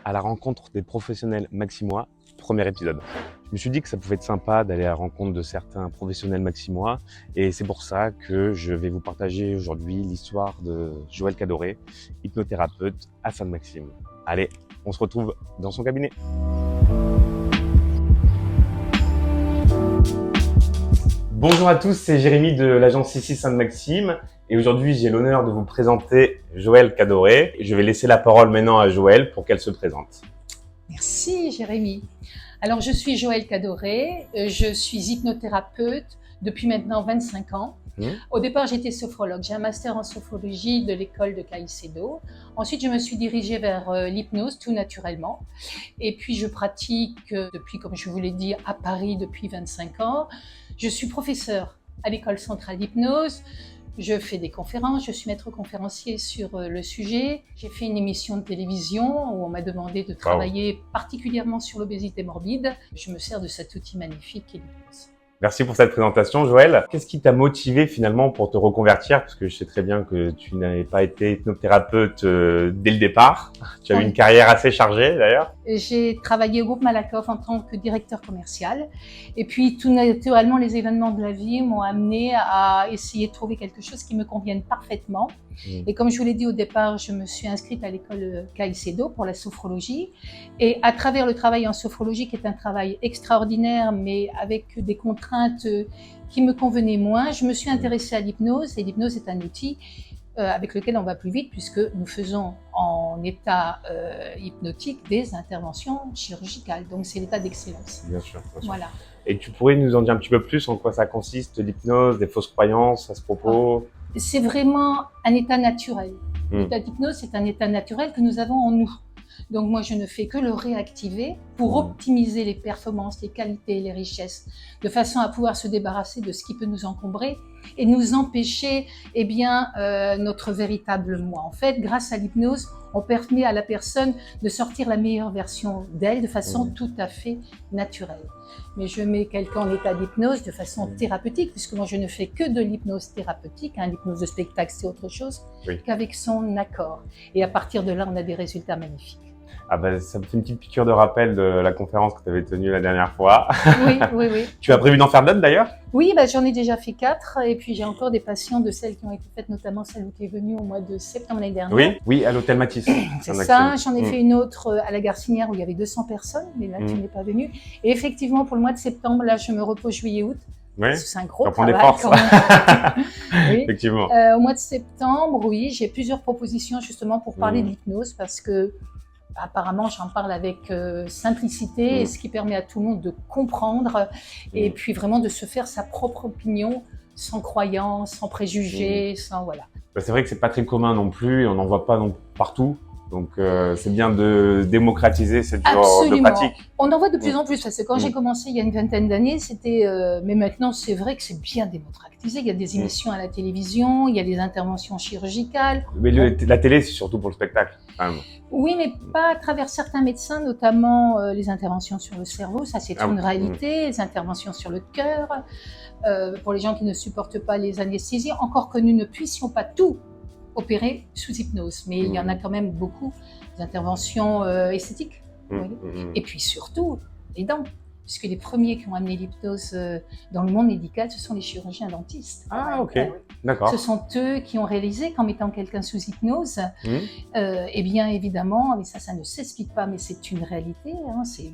à la rencontre des professionnels maximois, premier épisode. Je me suis dit que ça pouvait être sympa d'aller à la rencontre de certains professionnels maximois et c'est pour ça que je vais vous partager aujourd'hui l'histoire de Joël Cadoré, hypnothérapeute à Sainte-Maxime. Allez, on se retrouve dans son cabinet. Bonjour à tous, c'est Jérémy de l'agence ici Sainte-Maxime et aujourd'hui j'ai l'honneur de vous présenter Joël Cadoré. Je vais laisser la parole maintenant à Joël pour qu'elle se présente. Merci Jérémy. Alors je suis Joël Cadoré, je suis hypnothérapeute depuis maintenant 25 ans. Au départ j'étais sophrologue, j'ai un master en sophrologie de l'école de Caicedo. Ensuite je me suis dirigée vers l'hypnose tout naturellement. Et puis je pratique depuis, comme je vous l'ai dit, à Paris depuis 25 ans. Je suis professeure à l'école centrale d'hypnose. Je fais des conférences, je suis maître conférencier sur le sujet. J'ai fait une émission de télévision où on m'a demandé de travailler particulièrement sur l'obésité morbide. Je me sers de cet outil magnifique qui est l'hypnose. Merci pour cette présentation, Joël. Qu'est-ce qui t'a motivé finalement pour te reconvertir? Parce que je sais très bien que tu n'avais pas été hypnothérapeute dès le départ. Tu as eu une carrière assez chargée d'ailleurs. J'ai travaillé au groupe Malakoff en tant que directeur commercial. Et puis tout naturellement, les événements de la vie m'ont amené à essayer de trouver quelque chose qui me convienne parfaitement. Et comme je vous l'ai dit au départ, je me suis inscrite à l'école Caicedo pour la sophrologie. Et à travers le travail en sophrologie, qui est un travail extraordinaire, mais avec des contraintes qui me convenaient moins, je me suis intéressée à l'hypnose. Et l'hypnose est un outil avec lequel on va plus vite, puisque nous faisons en état hypnotique des interventions chirurgicales. Donc c'est l'état d'excellence. Bien sûr, bien sûr. Voilà. Et tu pourrais nous en dire un petit peu plus en quoi ça consiste, l'hypnose, des fausses croyances à ce propos? C'est vraiment un état naturel. L'état d'hypnose, c'est un état naturel que nous avons en nous. Donc moi, je ne fais que le réactiver pour optimiser les performances, les qualités, les richesses, de façon à pouvoir se débarrasser de ce qui peut nous encombrer et nous empêcher notre véritable moi. En fait, grâce à l'hypnose, on permet à la personne de sortir la meilleure version d'elle de façon tout à fait naturelle. Mais je mets quelqu'un en état d'hypnose de façon thérapeutique, puisque moi je ne fais que de l'hypnose thérapeutique. L'hypnose de spectacle, c'est autre chose qu'avec son accord. Et à partir de là, on a des résultats magnifiques. Ah ben, ça me fait une petite piqûre de rappel de la conférence que tu avais tenue la dernière fois. Oui. Tu as prévu d'en faire d'autres d'ailleurs? Oui, j'en ai déjà fait 4 et puis j'ai encore des patients de celles qui ont été faites, notamment celle qui est venue au mois de septembre l'année dernière. Oui, à l'hôtel Matisse. C'est ça, j'en ai fait une autre à la Garcinière où il y avait 200 personnes, mais là tu n'es pas venu. Et effectivement, pour le mois de septembre, là je me repose juillet-août. Oui, c'est un gros travail. Des forces. Oui. Effectivement. Au mois de septembre, oui, j'ai plusieurs propositions justement pour parler de l'hypnose parce que apparemment, j'en parle avec simplicité, et ce qui permet à tout le monde de comprendre et puis vraiment de se faire sa propre opinion, sans croyance, sans préjugés, sans voilà. C'est vrai que c'est pas très commun non plus, on n'en voit pas partout. Donc c'est bien de démocratiser cette genre de pratique. On en voit de plus en plus parce que quand j'ai commencé il y a une vingtaine d'années, c'était mais maintenant c'est vrai que c'est bien démocratisé. Il y a des émissions à la télévision, il y a des interventions chirurgicales. Mais la télé c'est surtout pour le spectacle. Oui, mais pas à travers certains médecins, notamment les interventions sur le cerveau, ça c'est une réalité, les interventions sur le cœur, pour les gens qui ne supportent pas les anesthésies, encore que nous ne puissions pas tout opérer sous hypnose, mais il y en a quand même beaucoup d'interventions esthétiques. Et puis surtout, les dents, puisque les premiers qui ont amené l'hypnose dans le monde médical, ce sont les chirurgiens dentistes. Ah, ok, d'accord. Ce sont eux qui ont réalisé qu'en mettant quelqu'un sous hypnose, eh bien évidemment, mais ça ne s'explique pas, mais c'est une réalité, c'est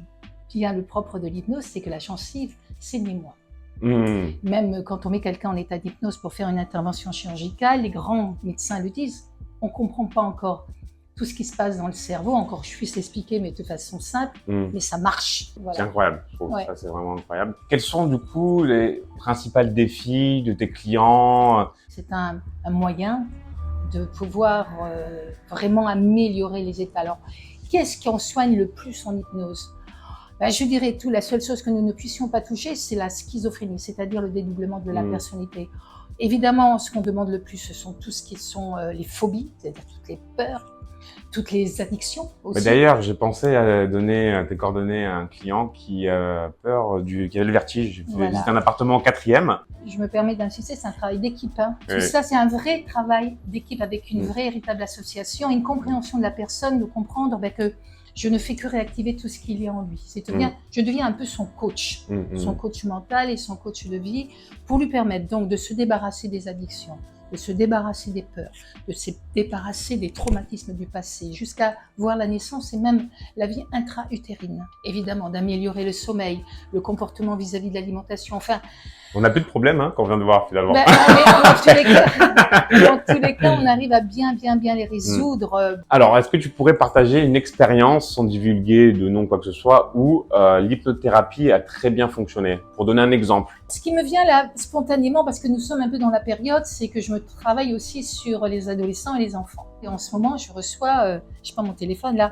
bien le propre de l'hypnose, c'est que la gencive saigne moins. Même quand on met quelqu'un en état d'hypnose pour faire une intervention chirurgicale, les grands médecins le disent, on ne comprend pas encore tout ce qui se passe dans le cerveau, encore je puisse l'expliquer mais de façon simple, mais ça marche. Voilà. C'est incroyable, je trouve ça c'est vraiment incroyable. Quels sont du coup les principaux défis de tes clients? C'est un moyen de pouvoir vraiment améliorer les états. Alors, qu'est-ce qui en soigne le plus en hypnose? Je dirais tout, la seule chose que nous ne puissions pas toucher, c'est la schizophrénie, c'est-à-dire le dédoublement de la personnalité. Évidemment, ce qu'on demande le plus, ce sont tout ce qui sont les phobies, c'est-à-dire toutes les peurs, toutes les addictions aussi. D'ailleurs, j'ai pensé à donner tes coordonnées à un client qui a peur qui a le vertige. Il visite un appartement en 4e. Je me permets d'insister, c'est un travail d'équipe. Tout ça, c'est un vrai travail d'équipe avec une vraie véritable association, une compréhension de la personne, de comprendre que je ne fais que réactiver tout ce qu'il y a en lui. Je deviens un peu son coach mental et son coach de vie, pour lui permettre donc de se débarrasser des addictions, de se débarrasser des peurs, de se débarrasser des traumatismes du passé, jusqu'à voir la naissance et même la vie intra-utérine. Évidemment, d'améliorer le sommeil, le comportement vis-à-vis de l'alimentation, enfin... On n'a plus de problème, hein, qu'on vient de voir finalement. Ben, dans tous les cas, on arrive à bien les résoudre. Alors, est-ce que tu pourrais partager une expérience, sans divulguer de nom quoi que ce soit, où l'hypnothérapie a très bien fonctionné? Pour donner un exemple. Ce qui me vient là spontanément, parce que nous sommes un peu dans la période, c'est que je me travaille aussi sur les adolescents et les enfants. Et en ce moment, je reçois, je sais pas, mon téléphone là,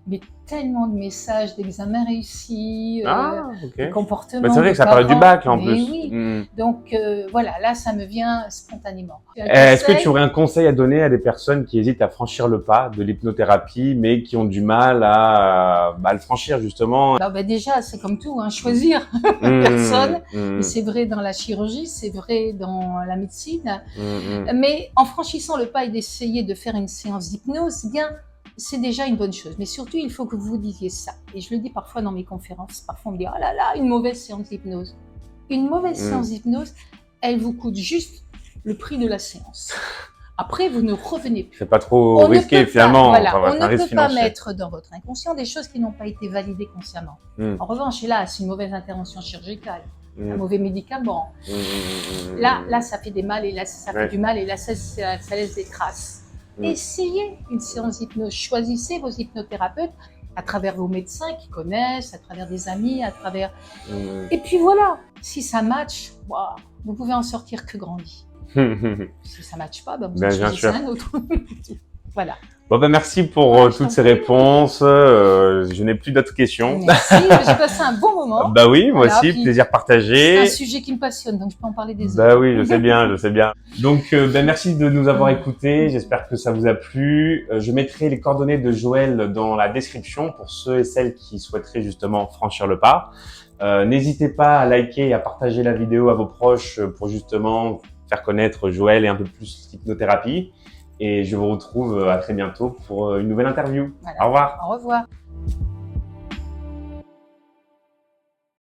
mais tellement de messages d'examens réussis, de comportements. Bah, c'est vrai que ça parle du bac là, en plus. Oui. Donc voilà, là ça me vient spontanément. Est-ce que tu aurais un conseil à donner à des personnes qui hésitent à franchir le pas de l'hypnothérapie, mais qui ont du mal à le franchir justement? Bah déjà, c'est comme tout, hein, choisir personne. Et c'est vrai dans la chirurgie, c'est vrai dans la médecine. Mais en franchissant le pas et d'essayer de faire une séance d'hypnose, eh bien, c'est déjà une bonne chose. Mais surtout, il faut que vous disiez ça. Et je le dis parfois dans mes conférences. Parfois, on me dit « Oh là là, une mauvaise séance d'hypnose ». Une mauvaise séance d'hypnose, elle vous coûte juste le prix de la séance. Après, vous ne revenez plus. C'est pas trop risqué finalement. On ne peut pas mettre dans votre inconscient des choses qui n'ont pas été validées consciemment. En revanche, là, c'est une mauvaise intervention chirurgicale, un mauvais médicament. Là, ça fait des mal et là, ça fait du mal et là, ça laisse des traces. Essayez une séance d'hypnose. Choisissez vos hypnothérapeutes à travers vos médecins qui connaissent, à travers des amis, à travers... Et puis voilà, si ça match, vous pouvez en sortir que grandi. Si ça ne matche pas, vous en choisissez un autre. Voilà. Bon, merci pour toutes ces réponses. Je n'ai plus d'autres questions. Merci, j'ai passé un bon moment. Bah oui, moi aussi, plaisir partagé. C'est un sujet qui me passionne, donc je peux en parler des autres. Bah oui, je sais bien. Donc, merci de nous avoir écoutés. J'espère que ça vous a plu. Je mettrai les coordonnées de Joël dans la description pour ceux et celles qui souhaiteraient justement franchir le pas. N'hésitez pas à liker et à partager la vidéo à vos proches pour justement faire connaître Joël et un peu plus l'hypnothérapie. Et je vous retrouve à très bientôt pour une nouvelle interview. Voilà. Au revoir. Au revoir.